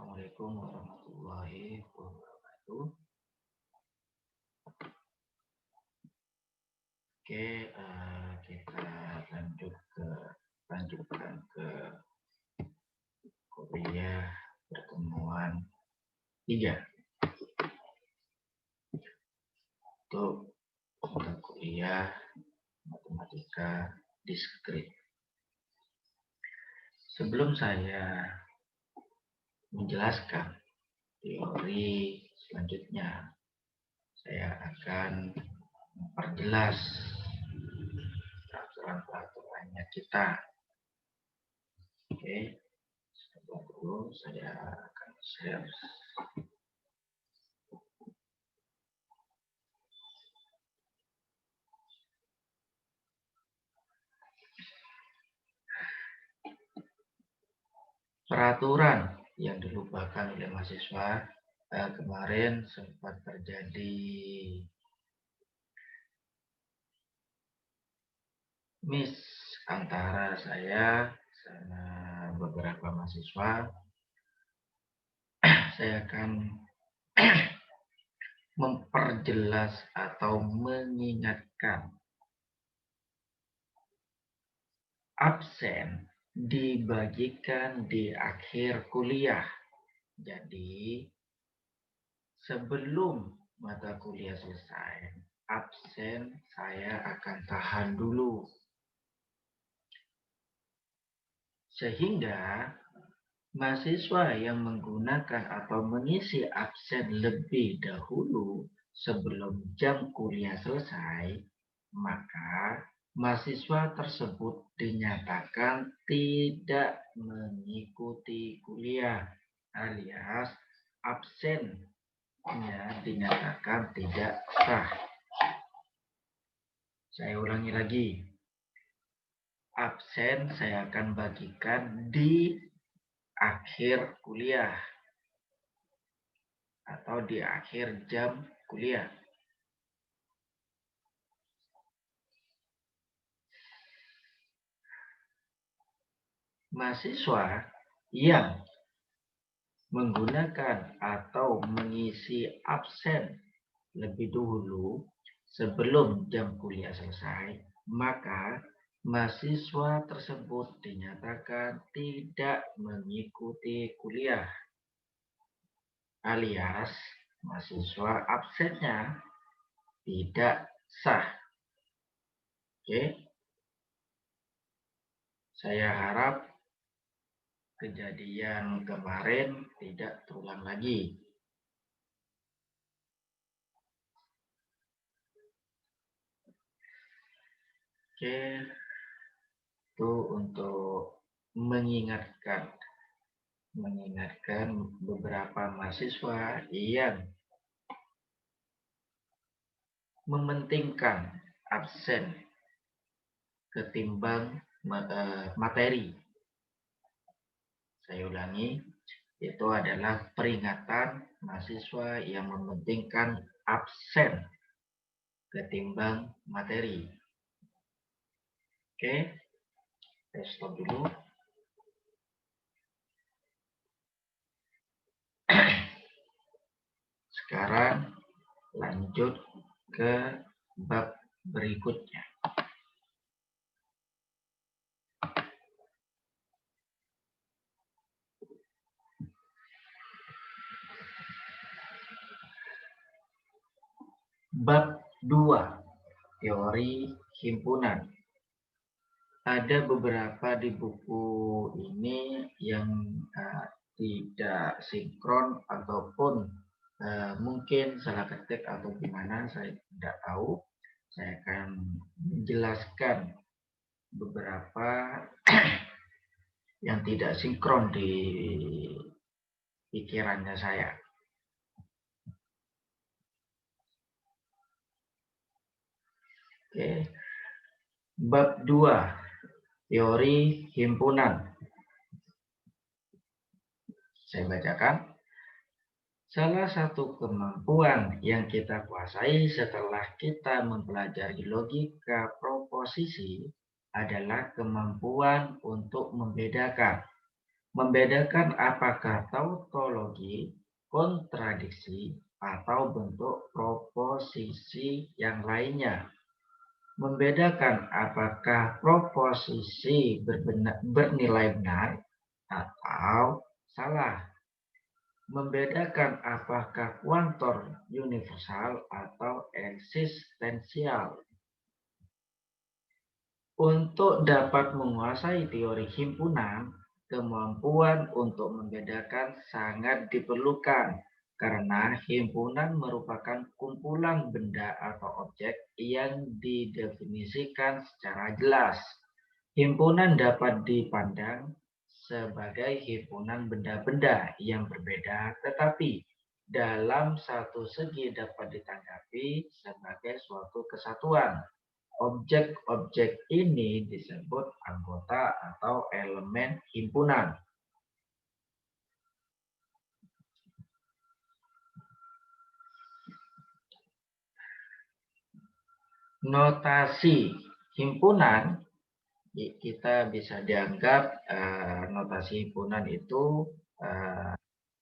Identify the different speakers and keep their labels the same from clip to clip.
Speaker 1: Assalamualaikum warahmatullahi wabarakatuh. Oke, kita lanjutkan ke kuliah pertemuan 3 untuk mata kuliah matematika diskrit. Sebelum saya menjelaskan teori selanjutnya, saya akan memperjelas peraturan-peraturannya kita. Oke, sebentar dulu saya akan share. Peraturan yang dilupakan oleh mahasiswa kemarin sempat terjadi miss antara saya sama beberapa mahasiswa. Saya akan memperjelas atau mengingatkan absen dibagikan di akhir kuliah. Jadi sebelum mata kuliah selesai, absen saya akan tahan dulu. Sehingga mahasiswa yang menggunakan atau mengisi absen lebih dahulu sebelum jam kuliah selesai, maka mahasiswa tersebut dinyatakan tidak mengikuti kuliah, alias absennya dinyatakan tidak sah. Saya ulangi lagi. Absen saya akan bagikan di akhir kuliah atau di akhir jam kuliah. Mahasiswa yang menggunakan atau mengisi absen lebih dulu sebelum jam kuliah selesai, maka mahasiswa tersebut dinyatakan tidak mengikuti kuliah, alias mahasiswa absennya tidak sah. Oke, saya harap kejadian kemarin tidak terulang lagi. Oke, itu untuk mengingatkan beberapa mahasiswa yang mementingkan absen ketimbang materi. Saya ulangi, itu adalah peringatan mahasiswa yang mementingkan absen ketimbang materi. Oke, saya stop dulu. Sekarang lanjut ke bab berikutnya. Bab 2, teori himpunan. Ada beberapa di buku ini yang tidak sinkron ataupun mungkin salah ketik atau gimana, saya tidak tahu. Saya akan menjelaskan beberapa yang tidak sinkron di pikirannya saya. Oke. Bab 2, teori himpunan. Saya bacakan. Salah satu kemampuan yang kita kuasai setelah kita mempelajari logika proposisi adalah kemampuan untuk membedakan Membedakan apakah tautologi, kontradiksi, atau bentuk proposisi yang lainnya. Membedakan apakah proposisi bernilai benar atau salah. Membedakan apakah kuantor universal atau eksistensial. Untuk dapat menguasai teori himpunan, kemampuan untuk membedakan sangat diperlukan karena himpunan merupakan kumpulan benda atau objek yang didefinisikan secara jelas. Himpunan dapat dipandang sebagai himpunan benda-benda yang berbeda, tetapi dalam satu segi dapat ditanggapi sebagai suatu kesatuan. Objek-objek ini disebut anggota atau elemen himpunan. Notasi himpunan, kita bisa dianggap notasi himpunan itu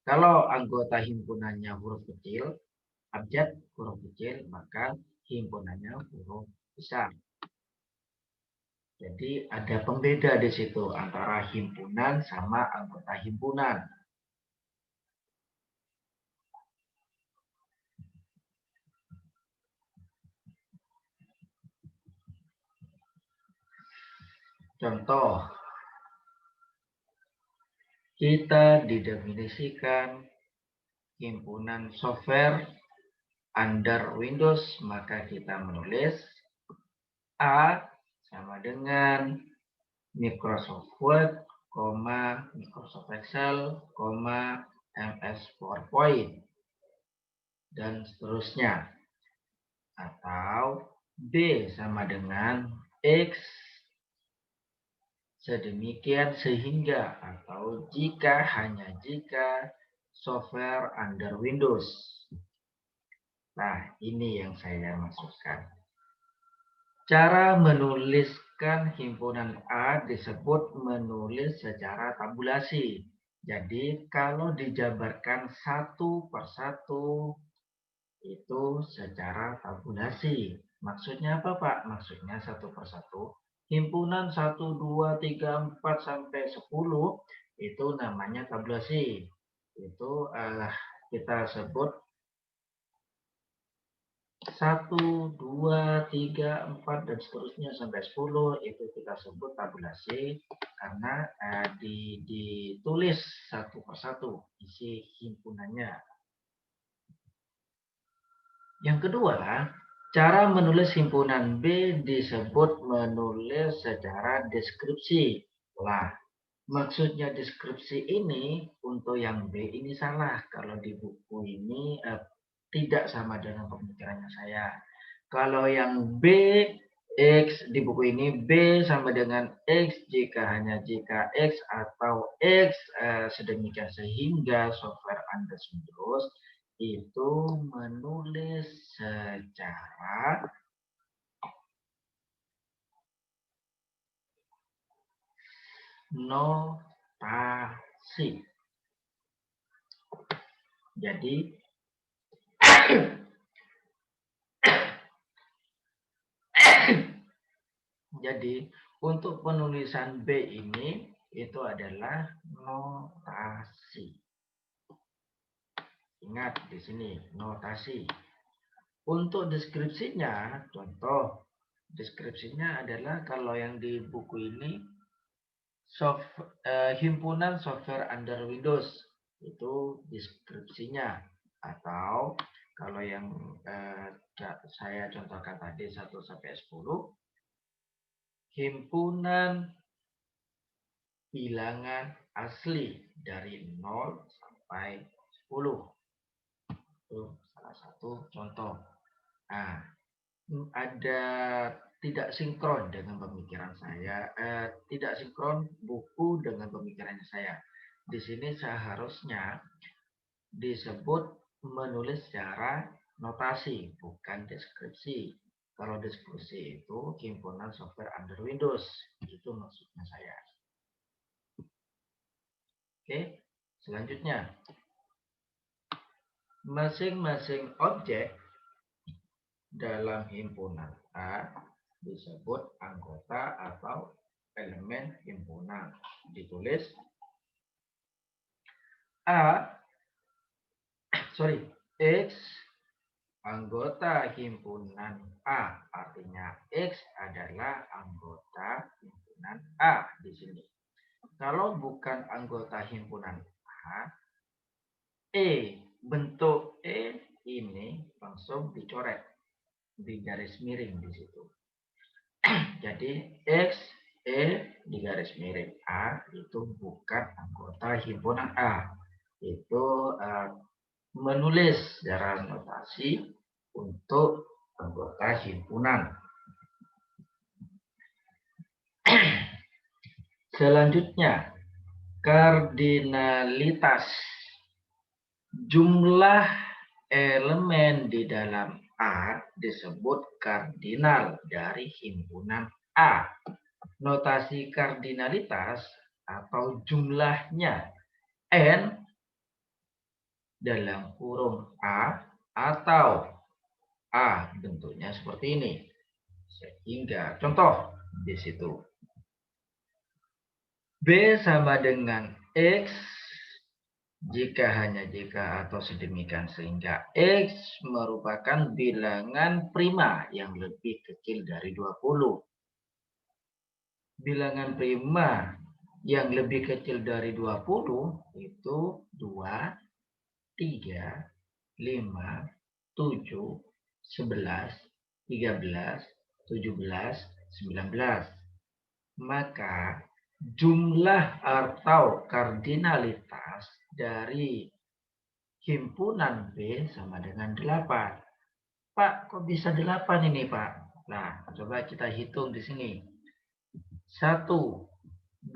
Speaker 1: kalau anggota himpunannya huruf kecil, abjad huruf kecil, maka himpunannya huruf besar. Jadi ada pembeda di situ antara himpunan sama anggota himpunan. Contoh, kita didefinisikan himpunan software under Windows, maka kita menulis A sama dengan Microsoft Word, Microsoft Excel, MS PowerPoint, dan seterusnya. Atau B sama dengan X sedemikian sehingga atau jika hanya jika software under Windows. Nah, ini yang saya maksudkan. Cara menuliskan himpunan A disebut menulis secara tabulasi. Jadi, kalau dijabarkan satu persatu, itu secara tabulasi. Maksudnya apa, Pak? Maksudnya satu persatu. Himpunan 1, 2, 3, 4, sampai 10, itu namanya tabulasi. Itu kita sebut 1, 2, 3, 4, dan seterusnya sampai 10 itu kita sebut tabulasi karena ditulis satu persatu isi himpunannya. Yang kedua, cara menulis himpunan B disebut menulis secara deskripsi. Lah, maksudnya deskripsi ini untuk yang B ini salah. Kalau di buku ini tidak sama dengan pemikirannya saya. Kalau yang B, X di buku ini B sama dengan X jika X atau X sedemikian sehingga software Anda Windows itu menulis secara notasi. Jadi untuk penulisan B ini itu adalah notasi. Ingat di sini notasi. Untuk deskripsinya, contoh deskripsinya adalah kalau yang di buku ini himpunan software under Windows itu deskripsinya, atau kalau yang saya contohkan tadi 1 sampai 10 himpunan bilangan asli dari 0 sampai 10. Itu salah satu contoh. Nah, ada tidak sinkron dengan pemikiran saya, tidak sinkron buku dengan pemikirannya saya. Di sini seharusnya disebut menulis secara notasi, bukan deskripsi. Kalau deskripsi itu himpunan software under Windows, itu maksudnya saya. Oke, selanjutnya masing-masing objek dalam himpunan A disebut anggota atau elemen himpunan. Ditulis X anggota himpunan A, artinya X adalah anggota himpunan A di sini. Kalau bukan anggota himpunan A, bentuk ini langsung dicoret di garis miring di situ. Jadi X di garis miring A itu bukan anggota himpunan A. Itu menulis secara notasi untuk anggota himpunan. Selanjutnya, kardinalitas. Jumlah elemen di dalam A disebut kardinal dari himpunan A. Notasi kardinalitas atau jumlahnya N dalam kurung A atau A bentuknya seperti ini. Sehingga contoh di situ B sama dengan X jika atau sedemikian sehingga X merupakan bilangan prima yang lebih kecil dari 20. Bilangan prima yang lebih kecil dari 20 itu 2, 3, 5, 7, 11, 13, 17, 19. Maka jumlah atau kardinalitas dari himpunan B sama dengan 8. Pak, kok bisa 8 ini, Pak? Nah, coba kita hitung di sini. 1, 2,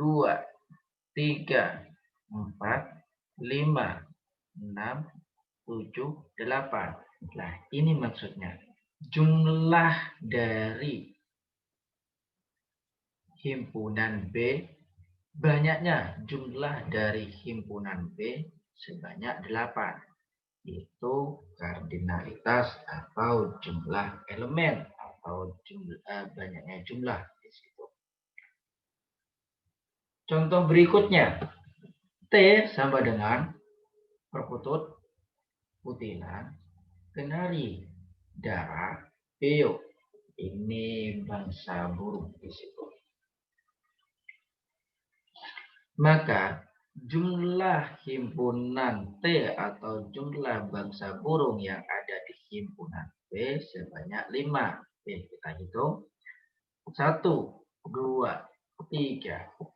Speaker 1: 3, 4, 5, 6, 7, 8. Nah, ini maksudnya. Jumlah dari himpunan B, banyaknya jumlah dari himpunan B sebanyak 8. Itu kardinalitas atau jumlah elemen atau banyaknya jumlah di situ. Contoh berikutnya, T sama dengan perkutut, kutilan, kenari, darah, peyuk. Ini bangsa burung di situ. Maka jumlah himpunan T atau jumlah bangsa burung yang ada di himpunan B sebanyak 5. Kita hitung. 1, 2, 3, 4,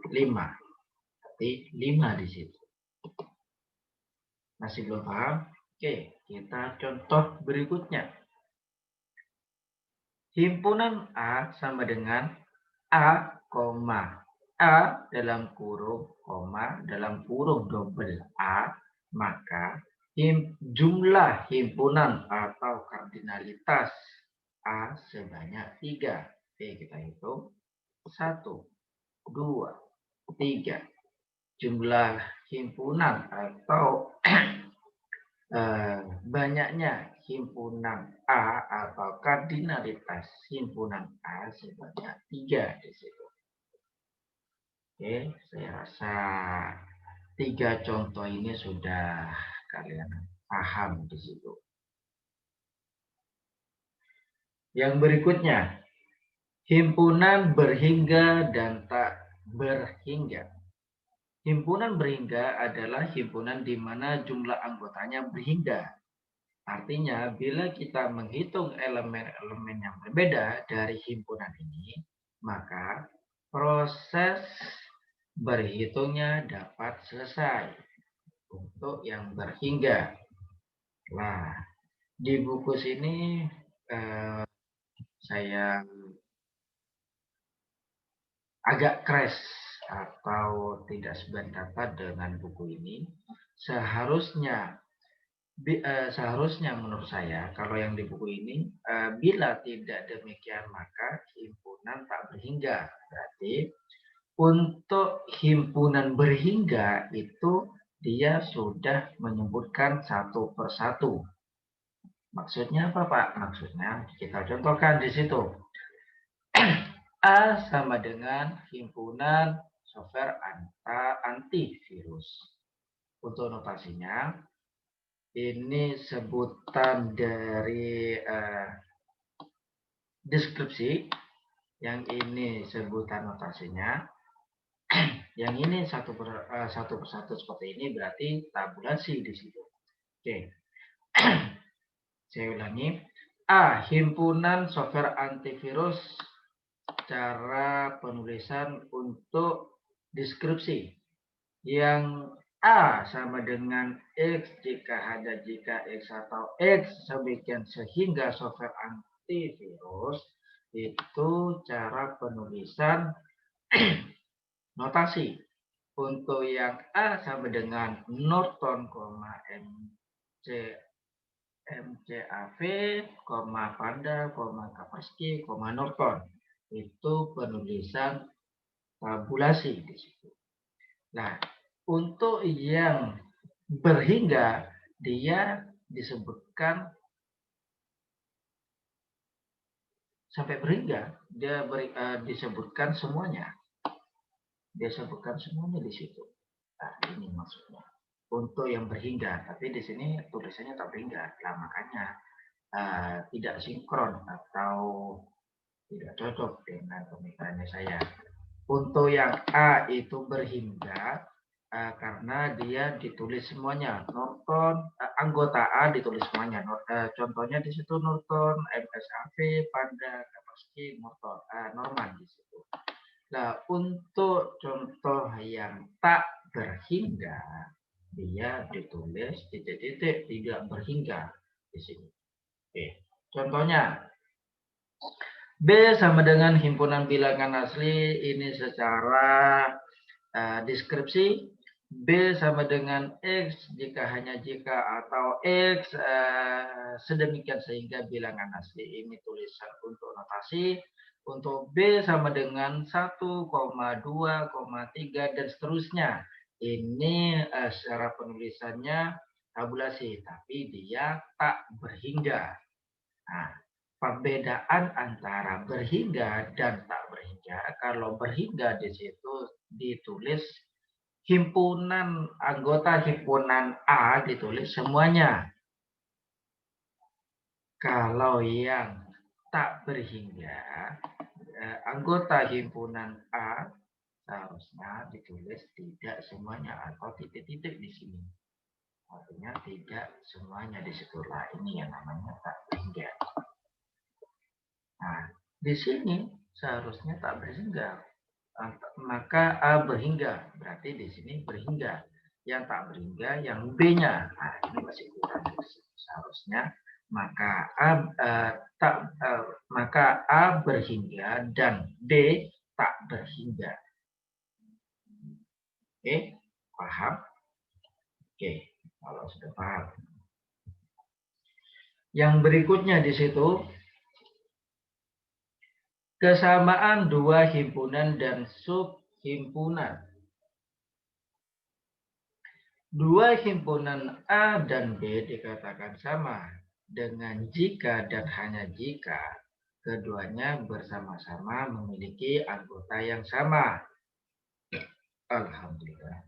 Speaker 1: 5. Berarti 5 di situ. Masih belum paham? Oke, kita contoh berikutnya. Himpunan A sama dengan A, A dalam kurung, dalam kurung double A, maka jumlah himpunan atau kardinalitas A sebanyak 3. Oke, kita hitung. 1, 2, 3. Jumlah himpunan atau banyaknya himpunan A atau kardinalitas himpunan A sebanyak 3 di situ. Oke, saya rasa 3 contoh ini sudah kalian paham di situ. Yang berikutnya, himpunan berhingga dan tak berhingga. Himpunan berhingga adalah himpunan di mana jumlah anggotanya berhingga. Artinya, bila kita menghitung elemen-elemen yang berbeda dari himpunan ini, maka proses berhitungnya dapat selesai untuk yang berhingga. Nah, di buku sini saya agak crash atau tidak sependapat dengan buku ini. Seharusnya menurut saya kalau yang di buku ini bila tidak demikian maka himpunan tak berhingga. Berarti Untuk himpunan berhingga itu dia sudah menyebutkan satu persatu. Maksudnya apa, Pak? Maksudnya kita contohkan di situ. A sama dengan himpunan software antivirus. Untuk notasinya, ini sebutan dari deskripsi, yang ini sebutan notasinya, yang ini satu persatu seperti ini berarti tabulasi di situ. Oke, saya ulangi. A. Himpunan software antivirus. Cara penulisan untuk deskripsi. Yang A sama dengan X jika ada jika X atau X demikian sehingga software antivirus, itu cara penulisan notasi. Untuk yang A sama dengan Norton, MC MCAV, Panda, Kaspersky, Norton. Itu penulisan tabulasi di situ. Nah, untuk yang berhingga, dia disebutkan sampai berhingga, dia disebutkan semuanya. Dia sebutkan semuanya di situ. Nah, ini maksudnya. Untuk yang berhingga, tapi di sini tulisannya tak berhingga. Nah, makanya tidak sinkron atau tidak cocok dengan pemikirannya saya. Untuk yang A itu berhingga karena dia ditulis semuanya. Norton, anggota A ditulis semuanya. Contohnya di situ Norton, MSAV, Panda, Kaspersky, Norman di situ. Nah, untuk contoh yang tak berhingga, dia ditulis titik-titik tidak berhingga di sini. Oke. Contohnya B sama dengan himpunan bilangan asli, ini secara deskripsi. B sama dengan X jika hanya jika atau X sedemikian sehingga bilangan asli, ini tulisan untuk notasi. Untuk B sama dengan 1, 2, 3 dan seterusnya. Ini secara penulisannya tabulasi, tapi dia tak berhingga. Nah, perbedaan antara berhingga dan tak berhingga, kalau berhingga di situ ditulis himpunan, anggota himpunan A ditulis semuanya. Kalau yang tak berhingga, anggota himpunan A seharusnya ditulis tidak semuanya atau titik-titik di sini. Artinya tidak semuanya di situ. Lah, ini yang namanya tak berhingga. Nah, di sini seharusnya tak berhingga. Maka A berhingga, berarti di sini berhingga. Yang tak berhingga, yang B-nya. Nah, ini masih kurang. Seharusnya maka A berhingga dan B tak berhingga. Oke, paham? Oke, kalau sudah paham. Yang berikutnya di situ, kesamaan dua himpunan dan subhimpunan. Dua himpunan A dan B dikatakan sama dengan jika dan hanya jika keduanya bersama-sama memiliki anggota yang sama. Alhamdulillah.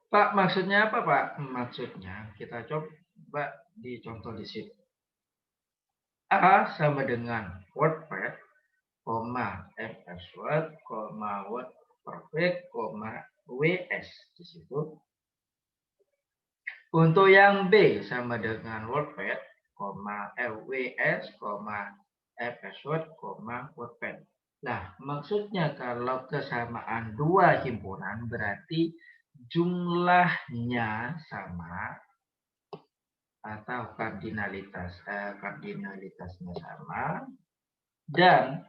Speaker 1: Pak, maksudnya apa, Pak? Maksudnya kita coba dicontoh di situ. A sama dengan WordPad, MS Word, Word Perfect, WS di situ. Untuk yang B sama dengan WordPad, WS, MS Word, WordPad. Nah, maksudnya kalau kesamaan dua himpunan berarti jumlahnya sama atau kardinalitasnya sama, dan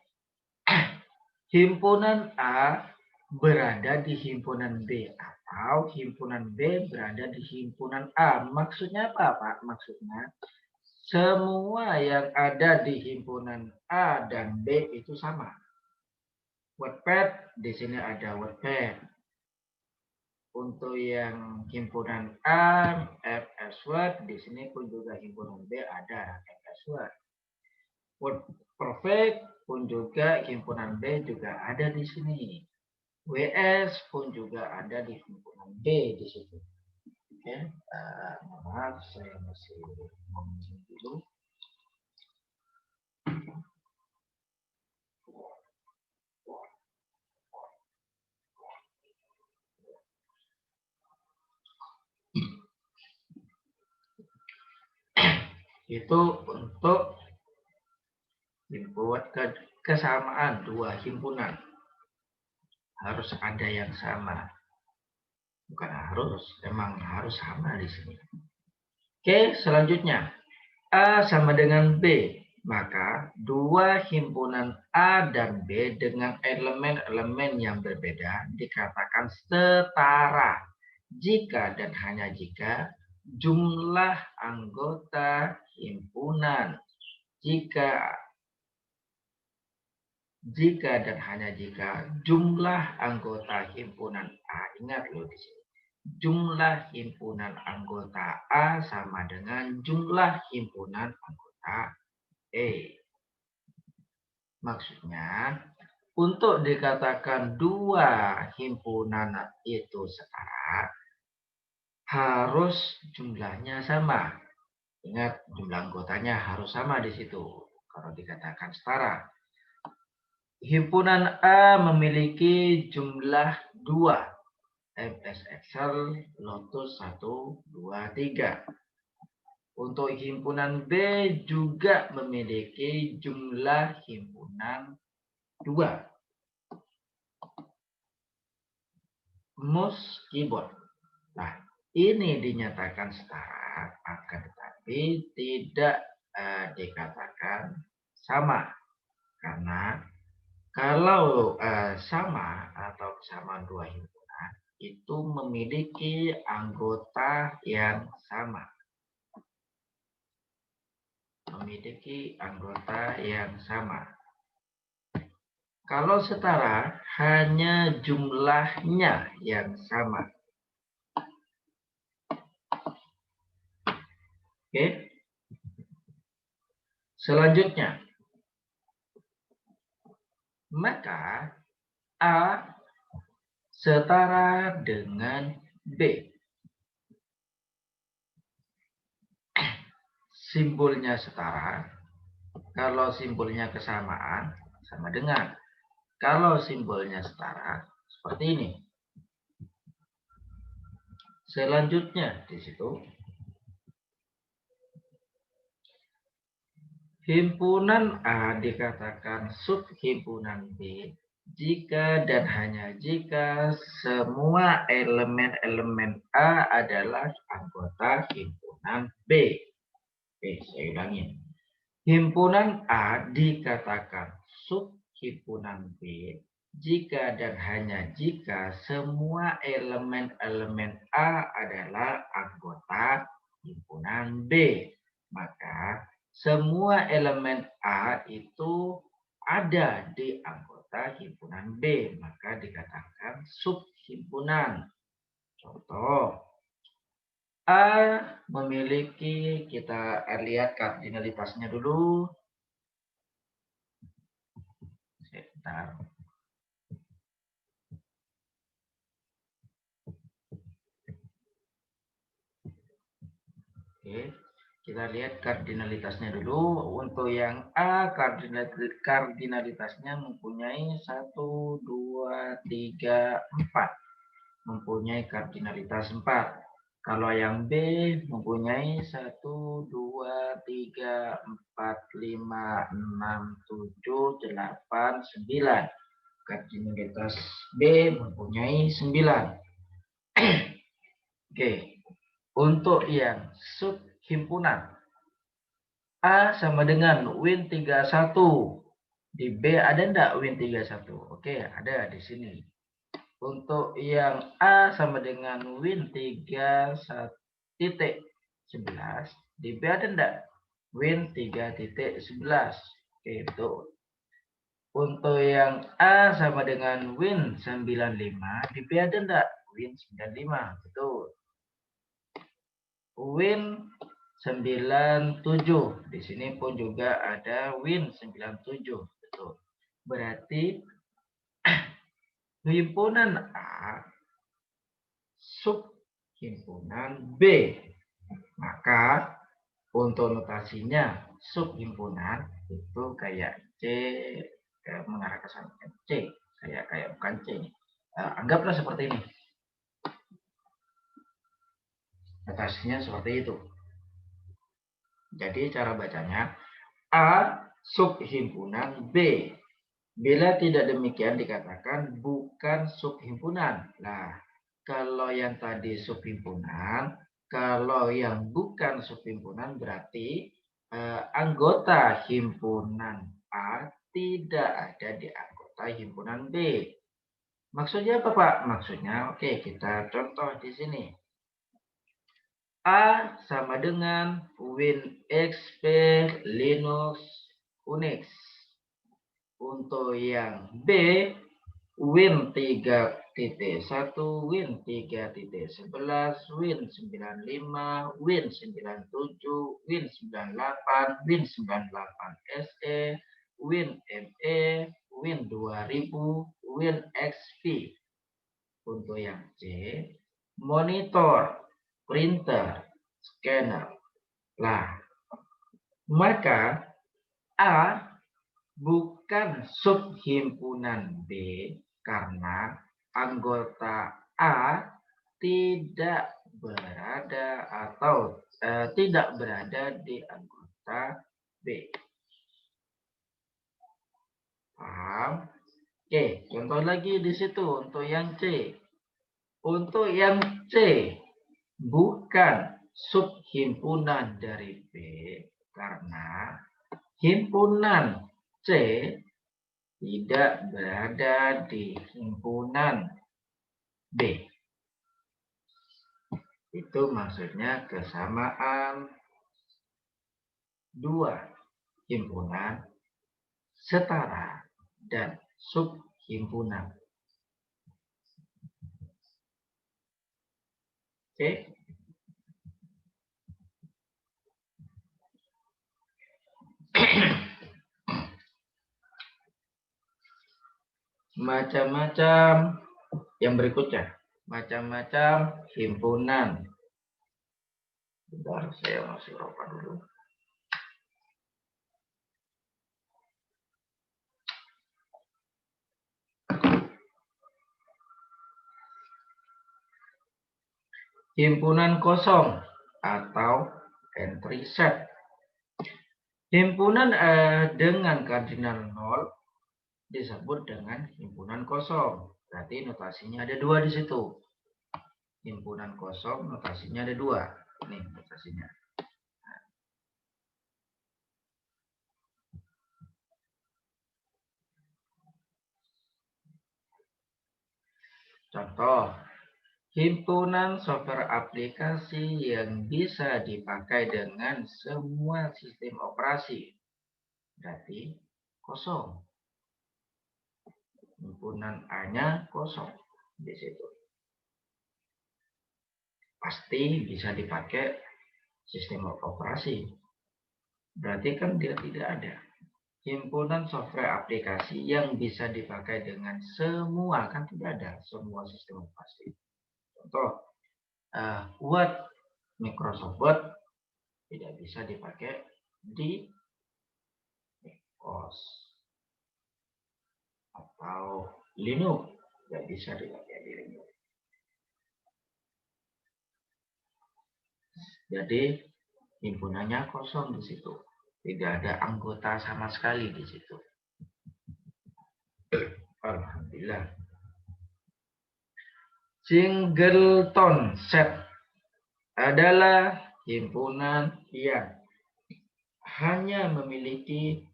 Speaker 1: himpunan A berada di himpunan B atau himpunan B berada di himpunan A. Maksudnya apa, Pak? Maksudnya semua yang ada di himpunan A dan B itu sama. Wattpad, di sini ada Wattpad. Untuk yang himpunan A, FS Word, di sini pun juga himpunan B ada FS Word. Word Perfect pun juga himpunan B juga ada di sini. WS pun juga ada di himpunan B di situ. Oke, maaf saya masih ngomong dulu. Itu untuk membuat kesamaan dua himpunan. Harus ada yang sama. Bukan harus, emang harus sama di sini. Oke, selanjutnya. A sama dengan B. Maka dua himpunan A dan B dengan elemen-elemen yang berbeda dikatakan setara jika dan hanya jika jumlah anggota himpunan jika dan hanya jika jumlah anggota himpunan A, ingat loh di sini, jumlah himpunan anggota A sama dengan jumlah himpunan anggota E. Maksudnya, untuk dikatakan dua himpunan itu setara, harus jumlahnya sama. Ingat, jumlah anggotanya harus sama di situ. Kalau dikatakan setara. Himpunan A memiliki jumlah 2. MS Excel, Lotus 1, 2, 3. Untuk himpunan B juga memiliki jumlah himpunan 2. Mouse keyboard. Nah, ini dinyatakan setara, akan tetapi tidak dikatakan sama. Karena kalau sama atau kesamaan dua himpunan itu memiliki anggota yang sama. Memiliki anggota yang sama. Kalau setara, hanya jumlahnya yang sama. Oke. Selanjutnya, maka A setara dengan B. Simbolnya setara. Kalau simbolnya kesamaan, sama dengan. Kalau simbolnya setara, seperti ini. Selanjutnya, di situ, himpunan A dikatakan subhimpunan B jika dan hanya jika semua elemen-elemen A adalah anggota himpunan B. Oke, saya ulangi. Himpunan A dikatakan subhimpunan B jika dan hanya jika semua elemen-elemen A adalah anggota himpunan B. Maka semua elemen A itu ada di anggota himpunan B. Maka dikatakan subhimpunan. Contoh, A memiliki, kita lihat kardinalitasnya dulu. Sebentar. Oke, kita lihat kardinalitasnya dulu. Untuk yang A, kardinalitasnya mempunyai 1, 2, 3, 4. Mempunyai kardinalitas 4. Kalau yang B mempunyai 1, 2, 3, 4, 5, 6, 7, 8, 9. Kardinalitas B mempunyai 9. Oke, untuk yang subhimpunan A sama dengan Win 31. Di B ada enggak Win 31? Oke, ada di sini. Untuk yang A sama dengan Win 3.11. Di B ada enggak? Win 3.11. Oke, betul. Untuk yang A sama dengan Win 95, di B ada enggak? Win 95, betul. Win 97, di sini pun juga ada Win 97, betul. Berarti himpunan A sub himpunan B. Maka untuk notasinya sub himpunan itu kayak C, mengarah ke sana C, kayak bukan C. Anggaplah seperti ini. Notasinya seperti itu. Jadi cara bacanya A sub himpunan B. Bila tidak demikian dikatakan bukan subhimpunan. Nah, kalau yang tadi subhimpunan, kalau yang bukan subhimpunan berarti anggota himpunan A tidak ada di anggota himpunan B. Maksudnya apa, Pak? Maksudnya, oke, kita contoh di sini. A sama dengan WinXP Linux Unix. Untuk yang B, Win 3.1, Win 3.11, Win 95, Win 97, Win 98, Win 98 SE, Win ME, Win 2000, Win XP. Untuk yang C, monitor, printer, scanner. Nah, maka A bukan subhimpunan B karena anggota A tidak berada atau tidak berada di anggota B. Paham? Oke, contoh lagi di situ untuk yang C. Untuk yang C bukan subhimpunan dari B karena himpunan C tidak berada di himpunan B. Itu maksudnya kesamaan dua himpunan setara dan subhimpunan. Oke? Macam-macam yang berikutnya. Macam-macam himpunan. Bentar, saya masih rokok dulu. Himpunan kosong atau entry set. Himpunan dengan kardinal 0 disebut dengan himpunan kosong. Berarti notasinya ada dua di situ. Himpunan kosong notasinya ada dua. Nih notasinya. Contoh, himpunan software aplikasi yang bisa dipakai dengan semua sistem operasi. Berarti kosong. Himpunan A-nya kosong di situ. Pasti bisa dipakai sistem operasi. Berarti kan dia tidak ada. Himpunan software aplikasi yang bisa dipakai dengan semua, kan tidak ada semua sistem operasi. Contoh, Word, Microsoft Word tidak bisa dipakai di MacOS atau Linux, tidak bisa dipakai di Linux. Jadi himpunannya kosong di situ, tidak ada anggota sama sekali di situ. Alhamdulillah. Singleton set adalah himpunan yang hanya memiliki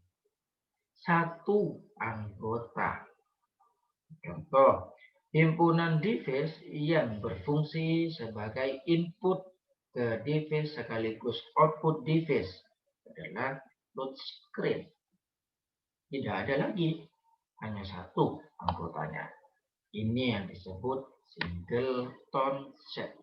Speaker 1: satu anggota. Contoh, himpunan device yang berfungsi sebagai input ke device sekaligus output device adalah touch screen. Tidak ada lagi. hanya satu anggotanya. Ini yang disebut singleton set.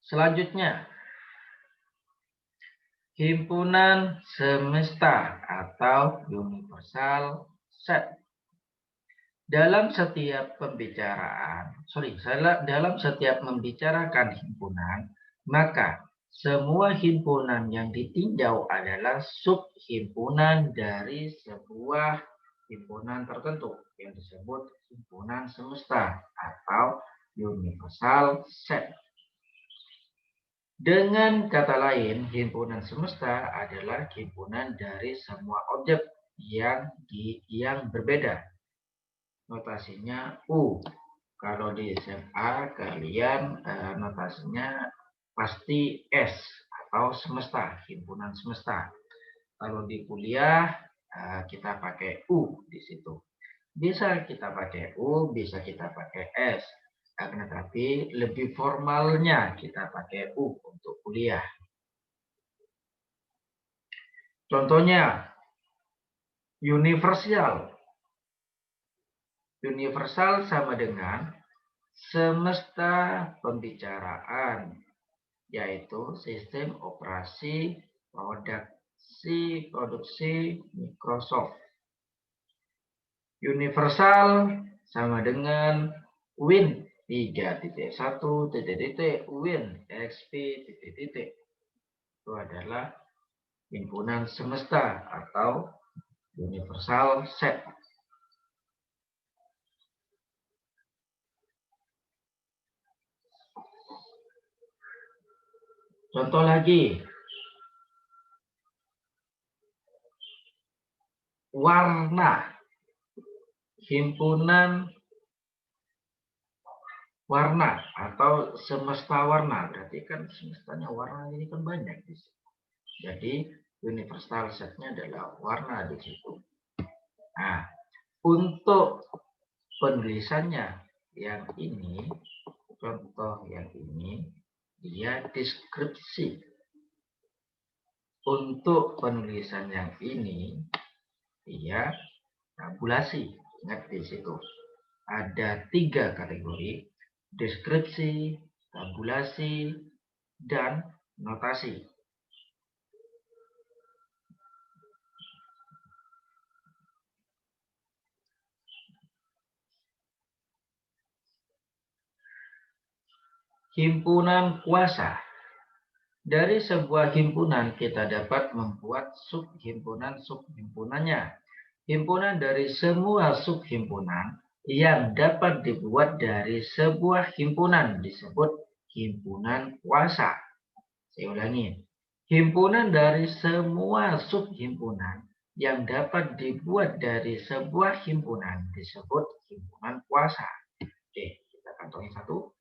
Speaker 1: Selanjutnya, himpunan semesta atau universal set. Dalam setiap membicarakan himpunan, maka semua himpunan yang ditinjau adalah subhimpunan dari sebuah himpunan tertentu yang disebut himpunan semesta atau universal set. Dengan kata lain, himpunan semesta adalah himpunan dari semua objek yang berbeda. Notasinya U. Kalau di SMA kalian notasinya pasti S atau semesta, himpunan semesta. Kalau di kuliah kita pakai U di situ. Bisa kita pakai U, bisa kita pakai S. Akan tetapi lebih formalnya kita pakai U untuk kuliah. Contohnya universal. Universal sama dengan semesta pembicaraan, yaitu sistem operasi produksi Microsoft. Universal sama dengan Win 3.1 Win XP . Itu adalah himpunan semesta atau universal set. Contoh lagi, warna, himpunan warna atau semesta warna, berarti kan semestanya warna ini kan banyak di situ. Jadi universal setnya adalah warna di situ. Nah, untuk penulisannya yang ini, contoh yang ini, dia deskripsi. Untuk penulisan yang ini, dia tabulasi. Ingat di situ. Ada 3 kategori, deskripsi, tabulasi, dan notasi. Himpunan kuasa. Dari sebuah himpunan kita dapat membuat subhimpunannya. Himpunan dari semua subhimpunan yang dapat dibuat dari sebuah himpunan disebut himpunan kuasa. Saya ulangi. Himpunan dari semua subhimpunan yang dapat dibuat dari sebuah himpunan disebut himpunan kuasa. Oke, kita kantongi satu.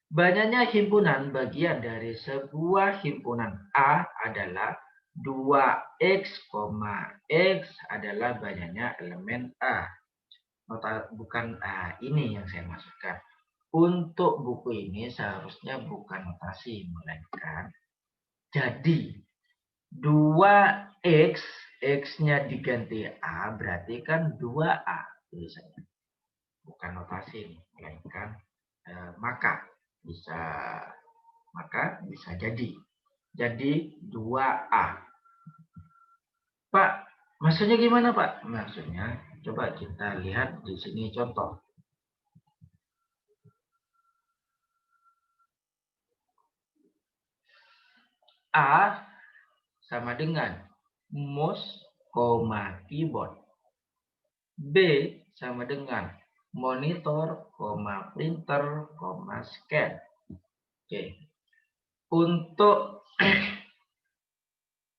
Speaker 1: Banyaknya himpunan bagian dari sebuah himpunan A adalah 2X, X adalah banyaknya elemen A. Bukan A, ini yang saya maksudkan. Untuk buku ini seharusnya bukan notasi, melainkan jadi 2X, X-nya diganti A, berarti kan 2A tulisannya. Bukan notasi, melainkan maka bisa jadi 2A. Pak, maksudnya gimana Pak? Maksudnya coba kita lihat di sini contoh. A sama dengan mouse, keyboard. B sama dengan monitor, printer, scan. Oke. Untuk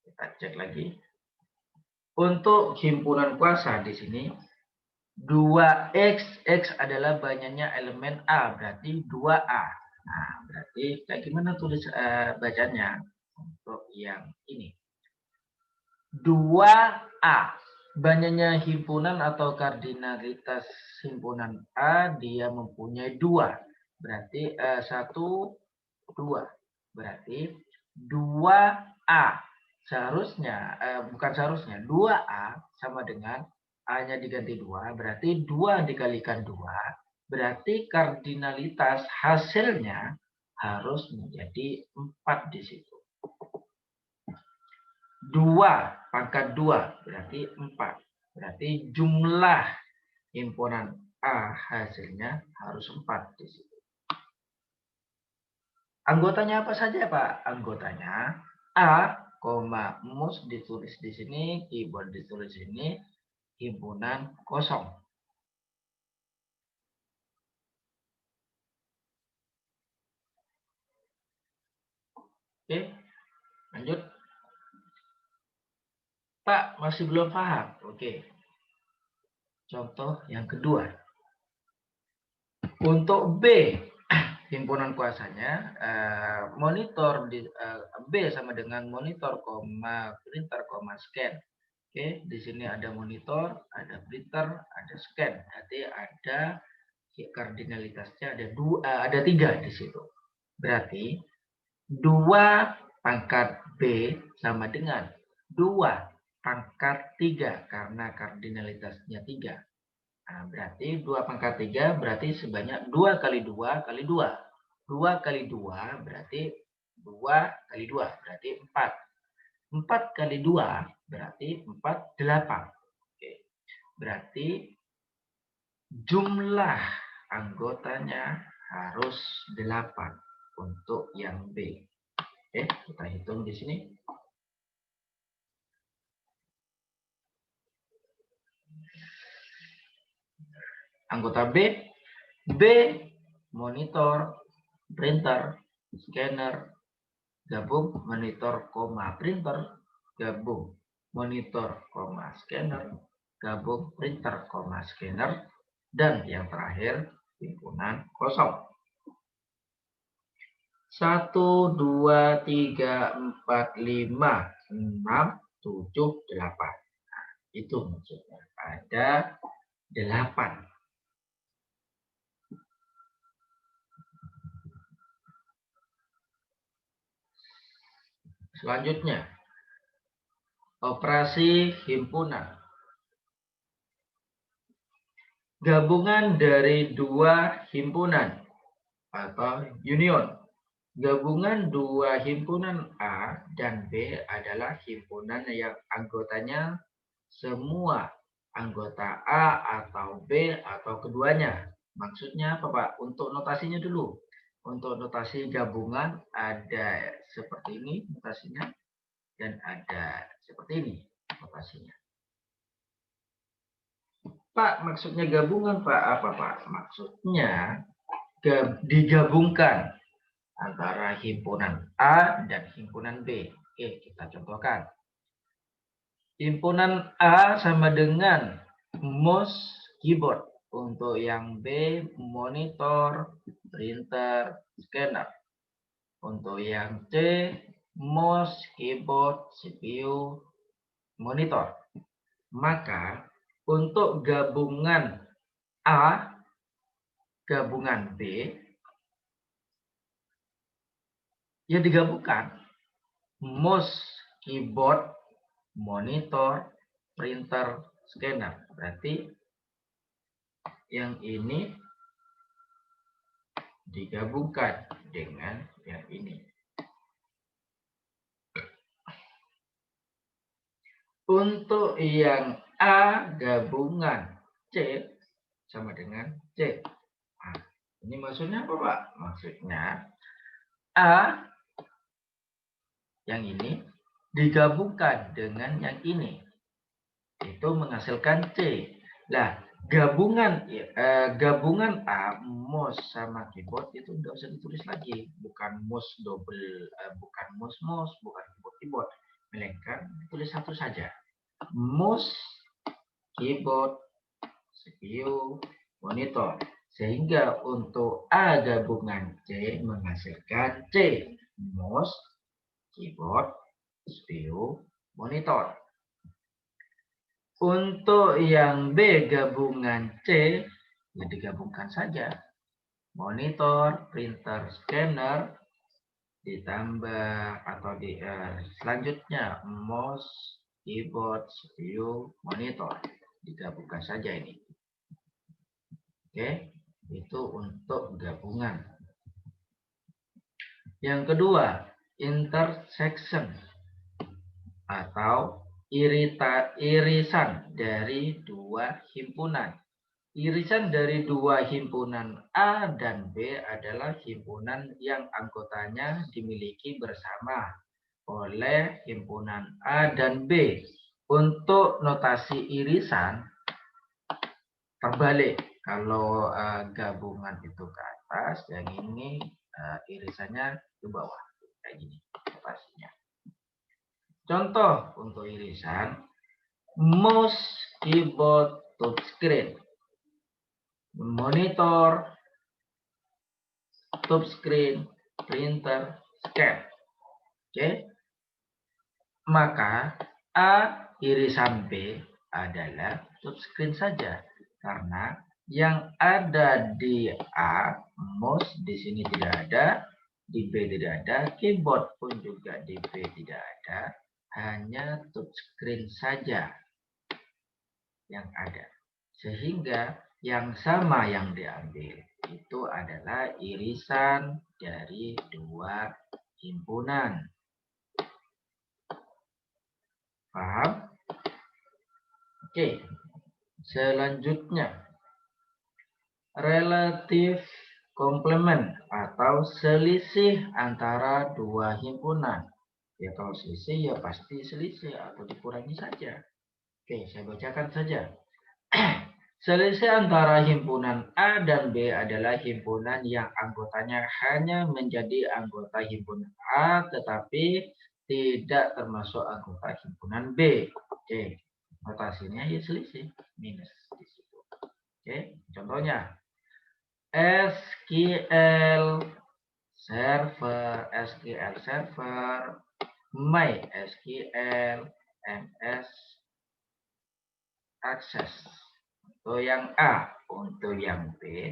Speaker 1: kita cek lagi. Untuk himpunan kuasa di sini 2X, X adalah banyaknya elemen A, berarti 2A. Nah, berarti kayak gimana tulis bacanya untuk yang ini? 2A. Banyaknya himpunan atau kardinalitas himpunan A, dia mempunyai 2. Berarti 1, 2. Berarti 2A seharusnya, bukan seharusnya, 2A sama dengan A-nya diganti 2, berarti 2 dikalikan 2, berarti kardinalitas hasilnya harus menjadi 4 di situ. 2 pangkat 2 berarti 4. Berarti jumlah himpunan A hasilnya harus 4 di situ. Anggotanya apa saja, Pak? Anggotanya A, mus ditulis di sini, keyboard ditulis di sini, himpunan kosong. Oke, lanjut. Pak, masih belum paham? Oke. Contoh yang kedua. Untuk B, himpunan kuasanya, monitor di B sama dengan monitor, printer, scan. Oke, di sini ada monitor, ada printer, ada scan. Berarti ada kardinalitasnya ada 3 di situ. Berarti 2 pangkat B sama dengan 2 pangkat 3 karena kardinalitasnya 3. Nah, berarti 2 pangkat 3 berarti sebanyak 2 kali 2 kali 2. 2 kali 2 berarti 2 kali 2 berarti 4. 4 kali 2 berarti 8. Oke. Berarti jumlah anggotanya harus 8 untuk yang B. Oke, kita hitung di sini. Anggota B monitor, printer, scanner, gabung monitor, printer, gabung monitor, scanner, gabung printer, scanner, dan yang terakhir himpunan kosong. 1, 2, 3, 4, 5, 6, 7, 8. Nah, itu maksudnya ada 8. Selanjutnya, operasi himpunan. Gabungan dari 2 himpunan atau union. Gabungan 2 himpunan A dan B adalah himpunan yang anggotanya semua anggota A atau B atau keduanya. Maksudnya apa, Pak? Untuk notasinya dulu. Untuk notasi gabungan ada seperti ini notasinya dan ada seperti ini notasinya. Pak, maksudnya gabungan, Pak, apa, Pak? Maksudnya digabungkan antara himpunan A dan himpunan B. Oke, kita contohkan. Himpunan A sama dengan mouse, keyboard. Untuk yang B, monitor, printer, scanner. Untuk yang C, mouse, keyboard, CPU, monitor. Maka untuk gabungan A, gabungan B, ya digabungkan mouse, keyboard, monitor, printer, scanner. Berarti yang ini digabungkan dengan yang ini. Untuk yang A gabungan C sama dengan C. Nah, ini maksudnya apa, Pak? Maksudnya A yang ini digabungkan dengan yang ini. Itu menghasilkan C. Nah, gabungan A, mouse sama keyboard itu tidak usah ditulis lagi. Bukan mouse double, bukan mouse, bukan keyboard. Melainkan ditulis satu saja. Mouse, keyboard, CPU, monitor. Sehingga untuk A gabungan C menghasilkan C. Mouse, keyboard, CPU, monitor. Untuk yang B gabungan C, ya digabungkan saja. Monitor, printer, scanner, ditambah atau selanjutnya mouse, keyboard, CPU, monitor. Digabungkan saja ini. Oke, itu untuk gabungan. Yang kedua, intersection atau irisan dari dua himpunan. Irisan dari dua himpunan A dan B adalah himpunan yang anggotanya dimiliki bersama oleh himpunan A dan B. Untuk notasi irisan terbalik. Kalau gabungan itu ke atas, yang ini irisannya ke bawah. Kayak gini notasinya. Contoh untuk irisan, mouse, keyboard, touchscreen, monitor, touchscreen, printer, scan. Oke. Maka A irisan B adalah touchscreen saja karena yang ada di A, mouse di sini tidak ada, di B tidak ada, keyboard pun juga di B tidak ada, hanya touchscreen saja yang ada. Sehingga yang sama yang diambil itu adalah irisan dari dua himpunan. Paham? Oke, selanjutnya relatif komplement atau selisih antara dua himpunan. Ya kalau selisih ya pasti selisih atau dikurangi saja. Oke, saya bacakan saja. Selisih antara himpunan A dan B adalah himpunan yang anggotanya hanya menjadi anggota himpunan A tetapi tidak termasuk anggota himpunan B. Oke, notasinya ya selisih minus di situ. Oke, contohnya SQL Server, MySQL, MS Access. Untuk yang A, untuk yang B,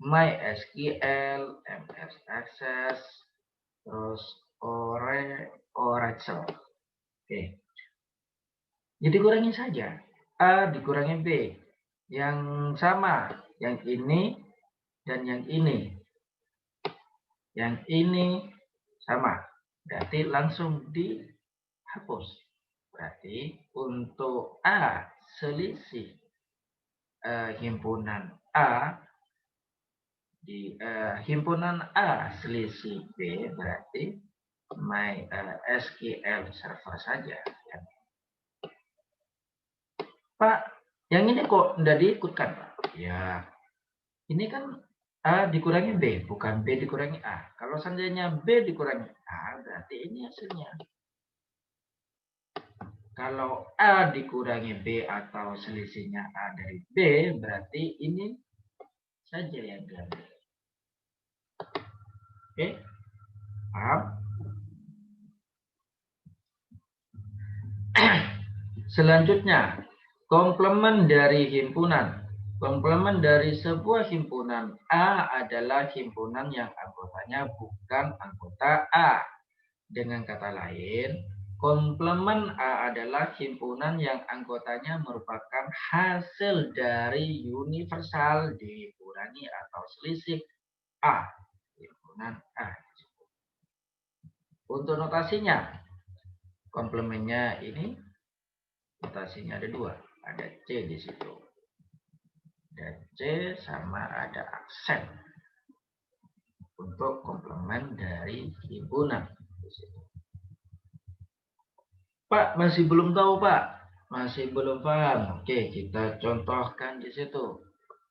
Speaker 1: MySQL, MS Access, terus Oracle. Oke. Jadi kurangi saja. A dikurangi B. Yang sama, yang ini dan yang ini. Yang ini sama. Berarti langsung dihapus. Berarti untuk A selisih himpunan A di himpunan A selisih B berarti MySQL server saja. Pak, yang ini kok tidak diikutkan, Pak? Ya, ini kan A dikurangi B, bukan B dikurangi A. Kalau seandainya B dikurangi A, berarti ini hasilnya. Kalau A dikurangi B atau selisihnya A dari B, berarti ini saja yang diambil. Oke, paham? Selanjutnya, komplement dari himpunan. Komplement dari sebuah himpunan A adalah himpunan yang anggotanya bukan anggota A. Dengan kata lain, komplement A adalah himpunan yang anggotanya merupakan hasil dari universal dikurangi atau selisih A. Himpunan A. Untuk notasinya, komplementnya ini, notasinya ada dua. Ada C di situ. Ada C sama ada aksen. Untuk komplement dari himpunan. Pak, masih belum tahu, Pak. Masih belum paham. Oke, kita contohkan di situ.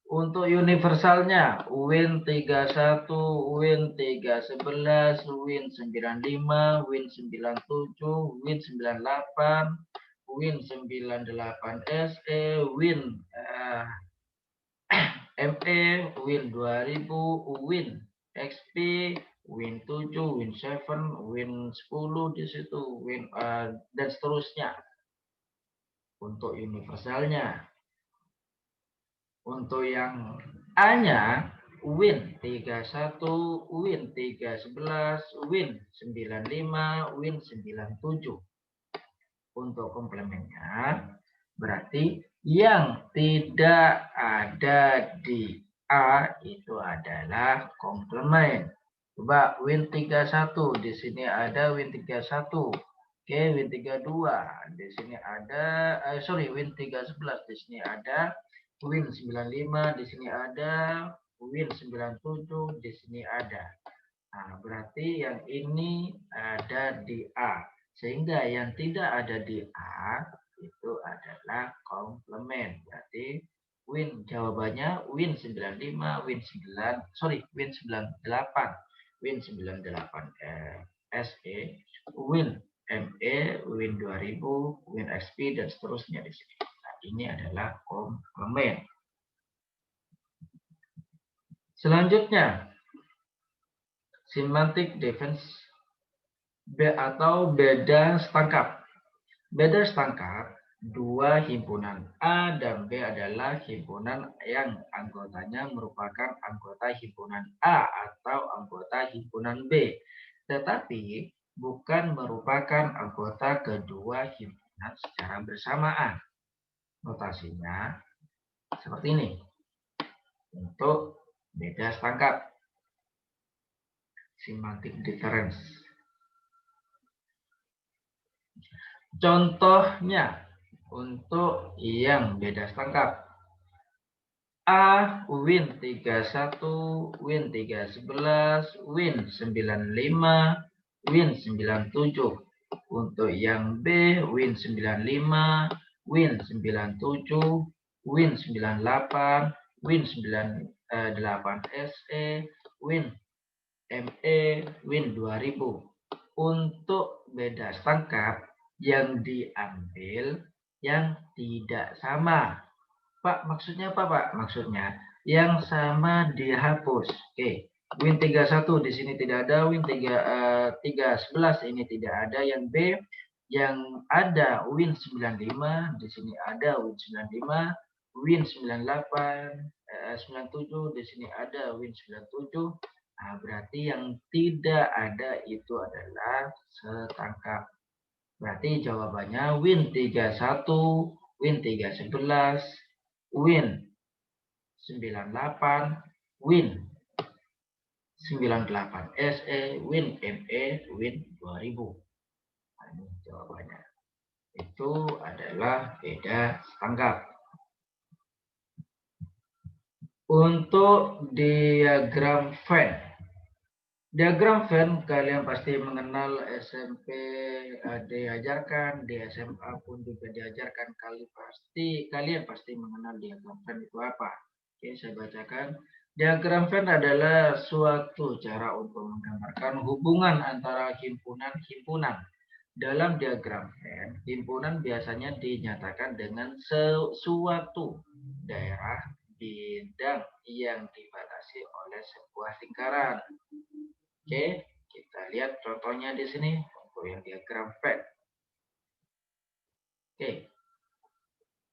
Speaker 1: Untuk universalnya, Win 31, Win 311, Win 95, Win 97, Win 98, Win 98 SE, Win ME, Win 2000, Win XP, Win 7, Win 7, Win 10 di situ, Win dan seterusnya. Untuk universalnya. Untuk yang A-nya, Win 31, Win 311, Win 95, Win 97. Untuk komplemennya, berarti yang tidak ada di A itu adalah komplement. Coba Win 31, di sini ada Win 31. Oke, Win 32, di sini ada, Win 311, di sini ada, Win 95, di sini ada, Win 97, di sini ada. Nah, berarti yang ini ada di A. Sehingga yang tidak ada di A itu adalah komplement. Berarti Win jawabannya Win 95, Win 9, Win 98, Win 98 SE, Win ME, Win 2000, Win XP dan seterusnya di sini. Nah, ini adalah komplement. Selanjutnya, semantic difference atau beda setangkap. Beda setangkap, dua himpunan A dan B adalah himpunan yang anggotanya merupakan anggota himpunan A atau anggota himpunan B, tetapi bukan merupakan anggota kedua himpunan secara bersamaan. Notasinya seperti ini. Untuk beda setangkap, semantic difference. Contohnya untuk yang beda setangkap. A, Win 31, Win 311, Win 95, Win 97. Untuk yang B, Win 95, Win 97, Win 98, Win 98 SE, Win ME, Win 2000. Untuk beda setangkap, yang diambil yang tidak sama. Pak, maksudnya apa, Pak? Maksudnya yang sama dihapus. Oke, Win 31 di sini tidak ada, Win 311 ini tidak ada. Yang B yang ada Win 95, di sini ada Win 95, Win 98, 97, di sini ada Win 97. Nah, berarti yang tidak ada itu adalah setangkap. Berarti jawabannya Win 31, Win 311, Win 98, Win 98 SE, Win ME, Win 2000. Nah, ini jawabannya. Itu adalah beda setangkap. Untuk diagram Venn. Diagram Venn kalian pasti mengenal, SMP diajarkan, di SMA pun juga diajarkan. Kalian pasti mengenal diagram Venn itu apa. Oke, saya bacakan. Diagram Venn adalah suatu cara untuk menggambarkan hubungan antara himpunan-himpunan. Dalam diagram Venn, himpunan biasanya dinyatakan dengan suatu daerah bidang yang dibatasi oleh sebuah lingkaran. Oke, kita lihat contohnya di sini untuk yang diagram Venn. Oke,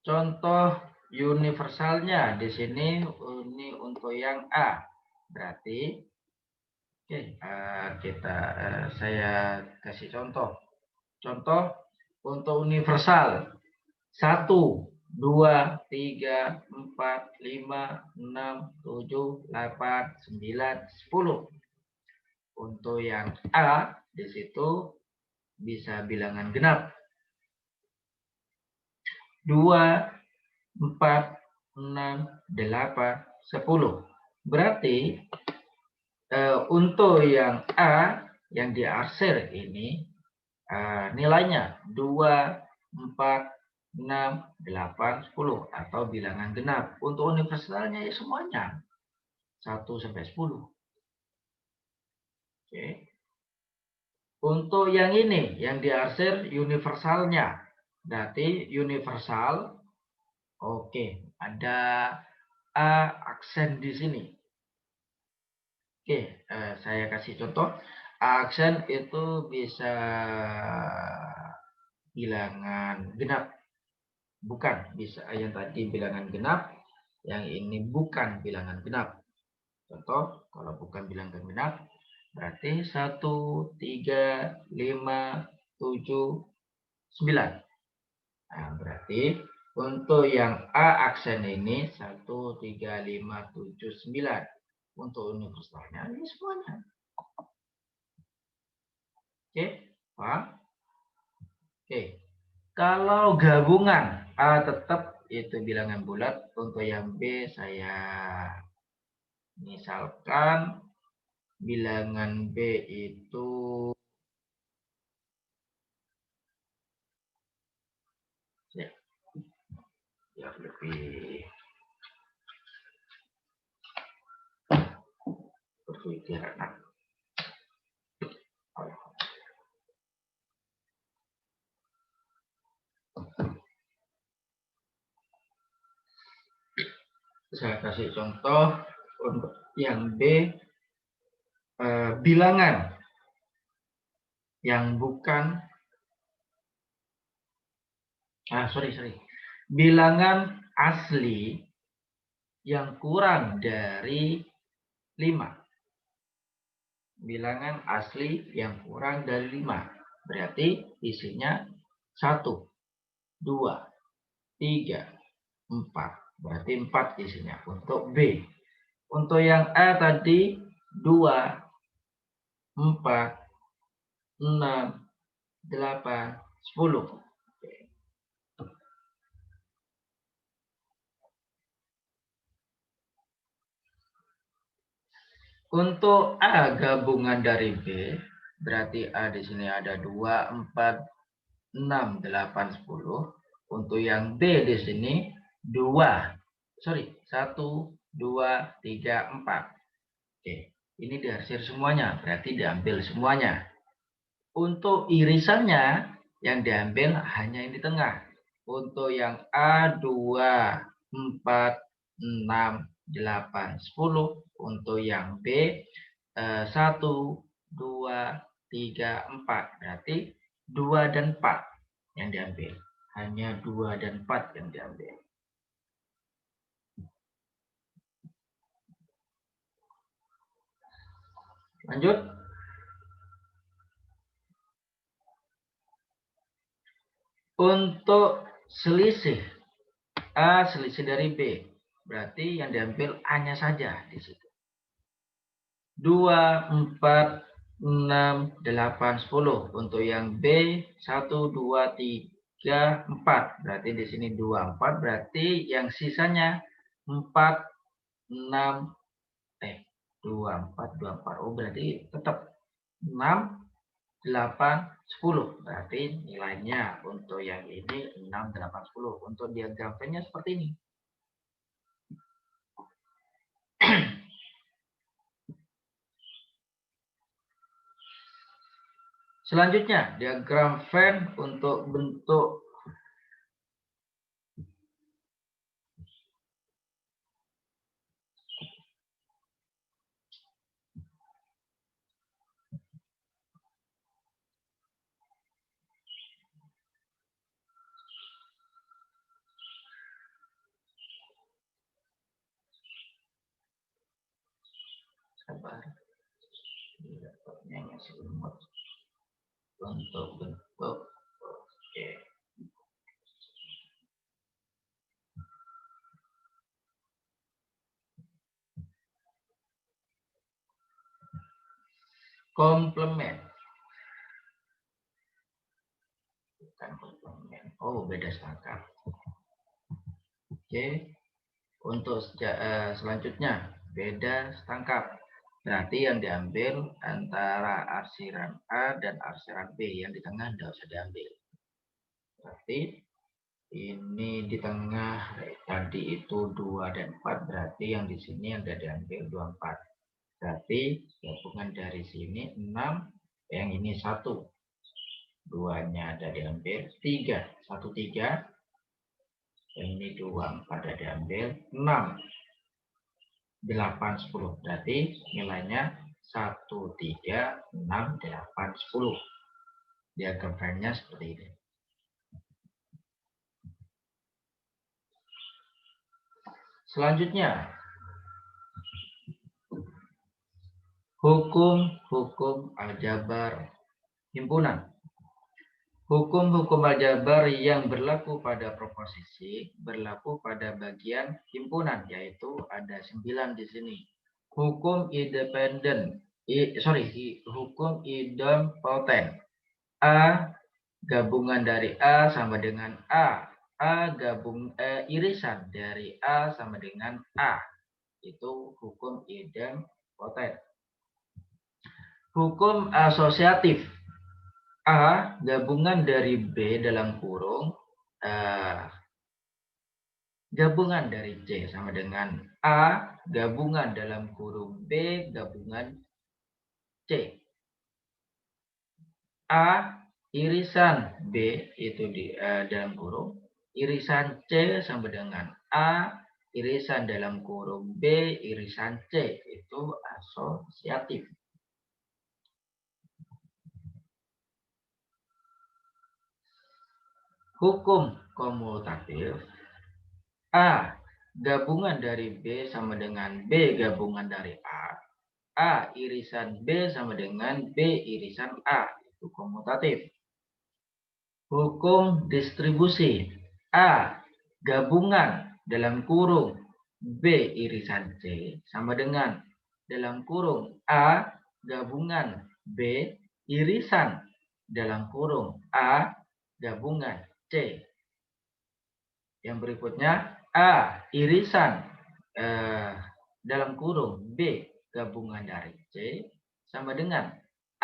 Speaker 1: contoh universalnya di sini ini untuk yang A. Berarti, oke, saya kasih contoh. Contoh untuk universal 1, 2, 3, 4, 5, 6, 7, 8, 9, 10. Untuk yang A, di situ bisa bilangan genap. 2, 4, 6, 8, 10. Berarti untuk yang A, yang diarsir ini, nilainya 2, 4, 6, 8, 10. Atau bilangan genap. Untuk universalnya ya semuanya. 1 sampai 10. Oke. Untuk yang ini, yang diarsir universalnya. Berarti universal, oke, ada A aksen di sini. Oke, saya kasih contoh. A aksen itu bisa bilangan genap. Bukan, bisa yang tadi bilangan genap, yang ini bukan bilangan genap. Contoh, kalau bukan bilangan genap, berarti 1, 3, 5, 7, 9. Nah, berarti untuk yang A aksen ini 1, 3, 5, 7, 9. Untuk universalnya ini semuanya. Oke, paham? Oke. Kalau gabungan A tetap itu bilangan bulat. Untuk yang B saya misalkan bilangan B itu ya lebih berpikiran. Saya kasih contoh untuk yang B, bilangan yang bukan bilangan asli yang kurang dari 5. Bilangan asli yang kurang dari 5. Berarti isinya 1, 2, 3, 4. Berarti 4 isinya untuk B. Untuk yang A tadi 2, 4, 6, 8, 10. Untuk A gabungan dari B, berarti A di sini ada 2, 4, 6, 8, 10. Untuk yang B di sini 1, 2, 3, 4. Oke, ini diarsir semuanya, berarti diambil semuanya. Untuk irisannya yang diambil hanya yang di tengah. Untuk yang A 2, 4, 6, 8, 10. Untuk yang B 1, 2, 3, 4. Berarti 2 dan 4 yang diambil. Hanya 2 dan 4 yang diambil. Lanjut. Untuk selisih A selisih dari B, berarti yang diambil A-nya saja di situ. 2, 4, 6, 8, 10. Untuk yang B 1, 2, 3, 4. Berarti di sini 2, 4. Berarti yang sisanya 4, 6, 2, 4, 2, 4. Oh, berarti tetap 6, 8, 10. Berarti nilainya untuk yang ini 6, 8, 10. Untuk diagram Venn-nya seperti ini. Selanjutnya, diagram Venn untuk bentuk sabar. Laptopnya masih lemot. Untuk bentuk oke. Komplement. Bukan komplement. Oh, beda stangkap. Oke. Untuk selanjutnya, beda stangkap. Berarti yang diambil antara arsiran A dan arsiran B. Yang di tengah tidak usah diambil. Berarti ini di tengah tadi itu 2 dan 4. Berarti yang di sini yang sudah diambil 2, 4. Berarti gabungan dari sini 6. Yang ini 1. 2-nya ada diambil 3. 1, 3. Yang ini 2, 4 ada diambil 6. 8, 10. Berarti nilainya 1, 3, 6, 8, 10. Diagram Venn-nya seperti ini. Selanjutnya, Hukum-hukum aljabar himpunan. Hukum-hukum aljabar yang berlaku pada proposisi berlaku pada bagian himpunan, yaitu ada 9 di sini. Hukum independen, hukum idempoten. A gabungan dari A sama dengan A. Irisan dari A sama dengan A. Itu hukum idempoten. Hukum asosiatif. A gabungan dari B dalam kurung gabungan dari C sama dengan A gabungan dalam kurung B gabungan C. A irisan B itu di dalam kurung, irisan C sama dengan A irisan dalam kurung B irisan C, itu asosiatif. Hukum komutatif. A gabungan dari B sama dengan B gabungan dari A. A irisan B sama dengan B irisan A, itu komutatif. Hukum distribusi. A gabungan dalam kurung B irisan C sama dengan dalam kurung A gabungan B irisan dalam kurung A gabungan C. Yang berikutnya A irisan dalam kurung B gabungan dari C sama dengan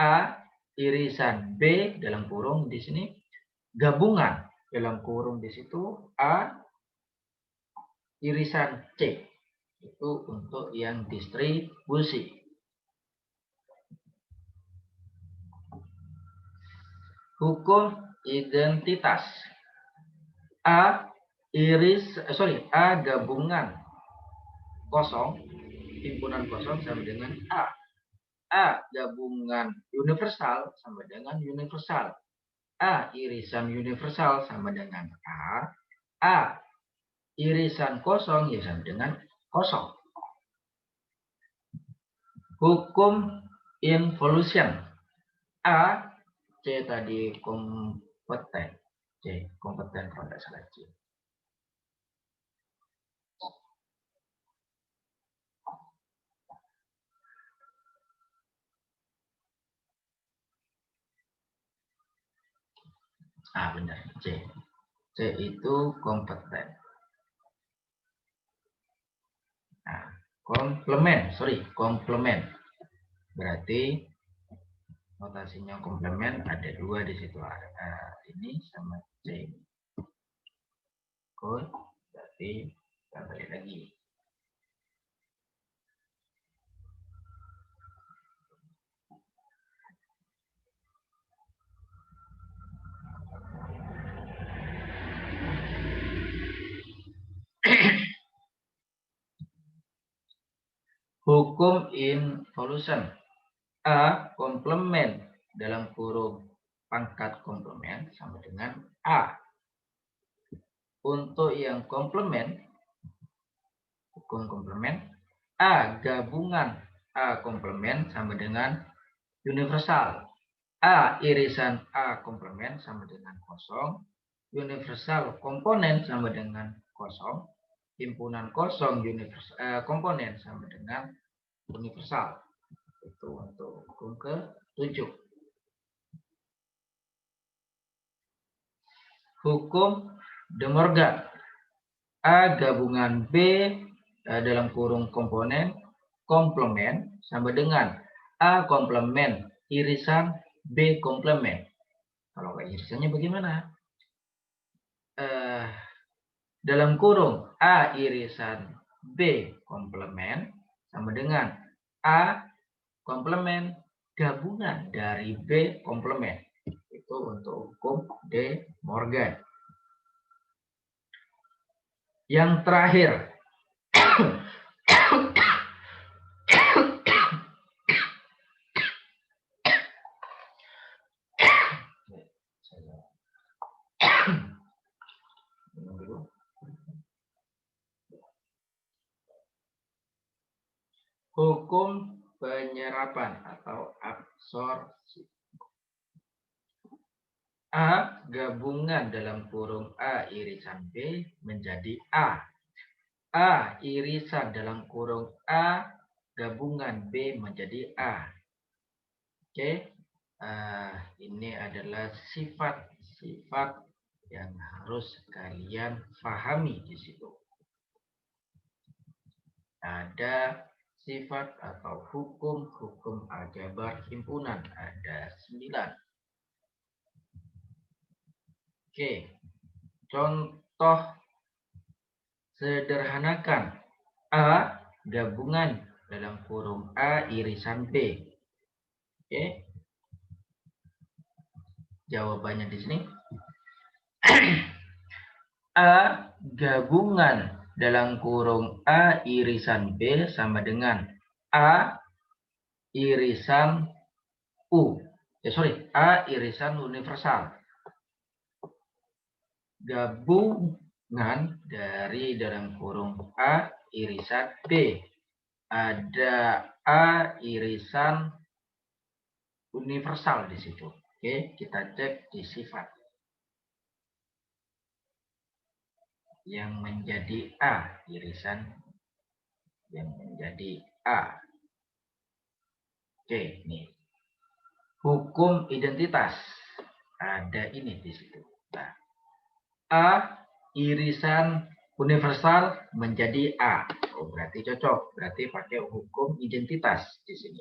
Speaker 1: A irisan B dalam kurung di sini gabungan dalam kurung di situ A irisan C. Itu untuk yang distribusi. Hukum identitas. A gabungan kosong, himpunan kosong sama dengan A. A gabungan universal sama dengan universal. A irisan universal sama dengan A. A irisan kosong ya sama dengan kosong. Hukum involution. A C tadi kompeten. C kompeten kalau tidak salah C. Benar C. C itu kompeten. Komplement. Berarti notasinya komplement ada 2 di situ. Ini sama C. Berarti kita balik lagi. Hukum involution. A komplement dalam kurung pangkat komplement sama dengan A. Untuk yang komplement, hukum komplement, A gabungan A komplement sama dengan universal. A irisan A komplement sama dengan kosong. Universal komponen sama dengan kosong. Himpunan kosong komponen sama dengan universal. Itu untuk hukum ke-7. Hukum De Morgan. A gabungan B dalam kurung komponen komplement sama dengan A komplement irisan B komplement. Kalau irisannya bagaimana? Dalam kurung A irisan B komplement sama dengan A komplement gabungan dari B komplement. Itu untuk hukum De Morgan. Yang terakhir, hukum penyerapan atau absorpsi. A gabungan dalam kurung A irisan B menjadi A. A irisan dalam kurung A gabungan B menjadi A. Oke, ini adalah sifat-sifat yang harus kalian pahami di situ. Ada sifat atau hukum aljabar himpunan, ada 9. Oke, contoh sederhanakan A gabungan dalam kurung A irisan B. Oke, jawabannya di sini. A gabungan dalam kurung A irisan B sama dengan A irisan U. A irisan universal. Gabungan dari dalam kurung A irisan B. Ada A irisan universal di situ. Oke, kita cek di sifat. Yang menjadi A, irisan yang menjadi A. Oke, nih. Hukum identitas. Ada ini di situ. Nah, A irisan universal menjadi A. Oh, berarti cocok. Berarti pakai hukum identitas di sini.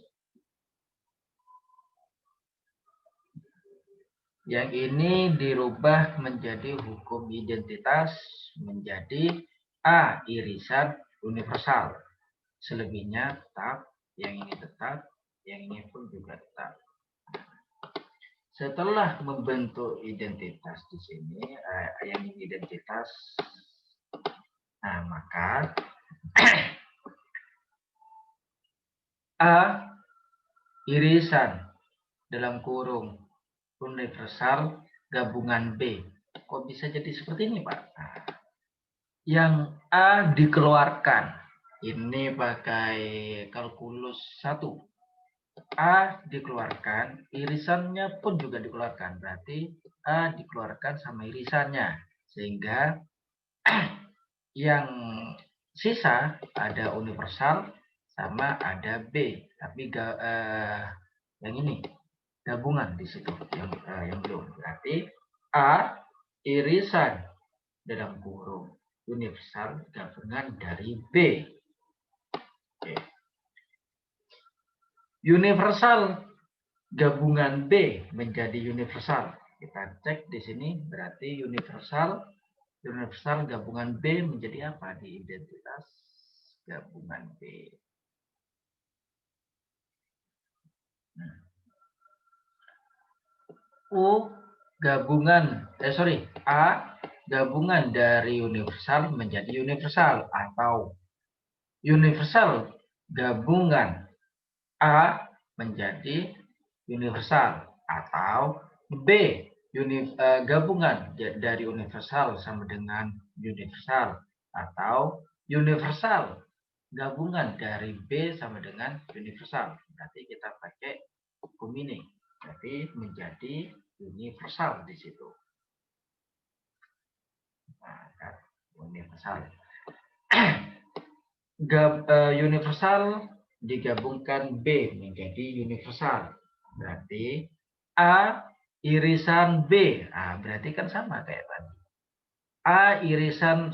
Speaker 1: Yang ini dirubah menjadi hukum identitas menjadi A irisan universal. Selebihnya tetap, yang ini tetap, yang ini pun juga tetap. Setelah membentuk identitas di sini, yang ini identitas, nah maka A irisan dalam kurung universal gabungan B. Kok bisa jadi seperti ini, Pak? Nah, yang A dikeluarkan. Ini pakai kalkulus 1. A dikeluarkan, irisannya pun juga dikeluarkan. Berarti A dikeluarkan sama irisannya. Sehingga yang sisa ada universal sama ada B. Tapi yang ini gabungan di situ yang belum. Berarti A irisan dalam kurung universal gabungan dari B. Oke. Universal gabungan B menjadi universal. Kita cek di sini berarti universal gabungan B menjadi apa di identitas gabungan B. U gabungan A gabungan dari universal menjadi universal atau universal gabungan A menjadi universal atau B gabungan dari universal sama dengan universal atau universal gabungan dari B sama dengan universal. Berarti kita pakai hukum ini. Jadi menjadi universal di situ. Nah, universal. Universal digabungkan B menjadi universal. Berarti A irisan B. Nah, berarti kan sama kayak tadi. A irisan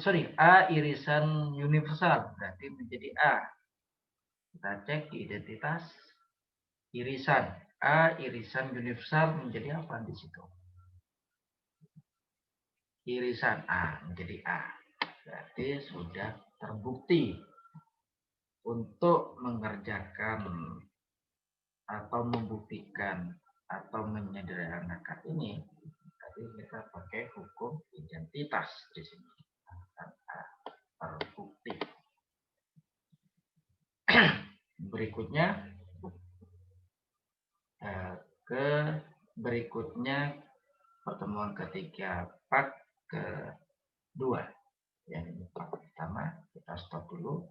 Speaker 1: universal. Berarti menjadi A. Kita cek di identitas irisan. A irisan universal menjadi apa di situ? Irisan A menjadi A. Berarti sudah terbukti untuk mengerjakan atau membuktikan atau menyederhanakan ini. Tadi kita pakai hukum identitas di sini. Terbukti. Berikutnya pertemuan ketiga part kedua. Yang ini part pertama kita stop dulu.